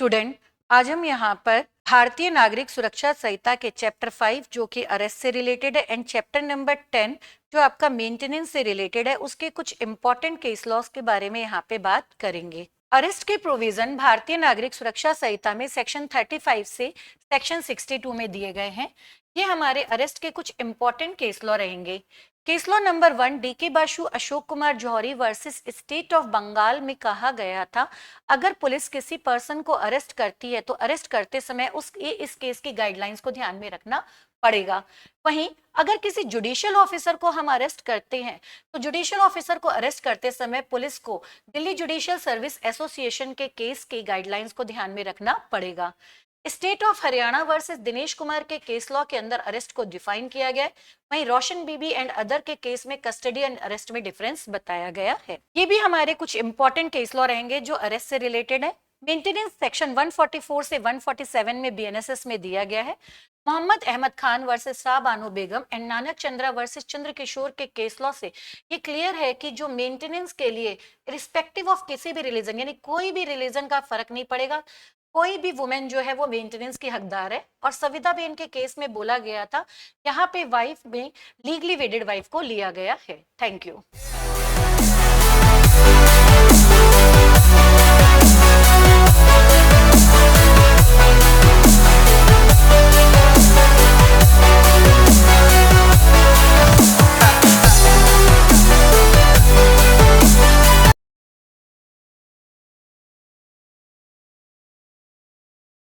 Student, आज हम यहाँ पर भारतीय नागरिक सुरक्षा संहिता के चैप्टर 5 जो कि अरेस्ट से रिलेटेड है एंड चैप्टर नंबर 10 जो आपका मेंटेनेंस से रिलेटेड है उसके कुछ इंपॉर्टेंट केस लॉस के बारे में यहाँ पे बात करेंगे। अरेस्ट के प्रोविजन भारतीय नागरिक सुरक्षा संहिता में सेक्शन 35 से सेक्शन 62 में दिए गए हैं। ये हमारे अरेस्ट के कुछ इंपॉर्टेंट केस लॉ रहेंगे। Case law number 1 D K Basu Ashok Kumar Johri versus state of Bengal में कहा गया था, अगर पुलिस किसी पर्सन को अरेस्ट करती है तो अरेस्ट करते समय इस केस की गाइडलाइंस को ध्यान में रखना पड़ेगा। वहीं अगर किसी जुडिशियल ऑफिसर को हम अरेस्ट करते हैं तो जुडिशियल ऑफिसर को अरेस्ट करते समय पुलिस को दिल्ली जुडिशियल सर्विस एसोसिएशन के केस की गाइडलाइंस को ध्यान में रखना पड़ेगा। State of Haryana versus Dinesh Kumar के केस लॉ के अंदर अरेस्ट को डिफाइन किया गया है। वहीं रोशन बीबी एंड अदर के केस में कस्टडी एंड अरेस्ट में डिफरेंस बताया गया है। ये भी हमारे कुछ इंपॉर्टेंट केस लॉ रहेंगे जो अरेस्ट से रिलेटेड है। मेंटेनेंस सेक्शन 144 से 147 में बीएनएसएस में दिया गया है। Mohammed Ahmad Khan versus Shah Bano Begum and Nanak Chandra versus Chandra Kishore के केस लॉ से ये क्लियर है कि जो मेंटेनेंस के लिए रिस्पेक्टिव ऑफ किसी भी रिलीजन यानी कोई भी रिलीजन का फर्क नहीं पड़ेगा, कोई भी वुमेन जो है वो मेंटेनेंस की हकदार है। और सविता बेन के केस में बोला गया था यहाँ पे वाइफ में लीगली वेडेड वाइफ को लिया गया है। Thank you.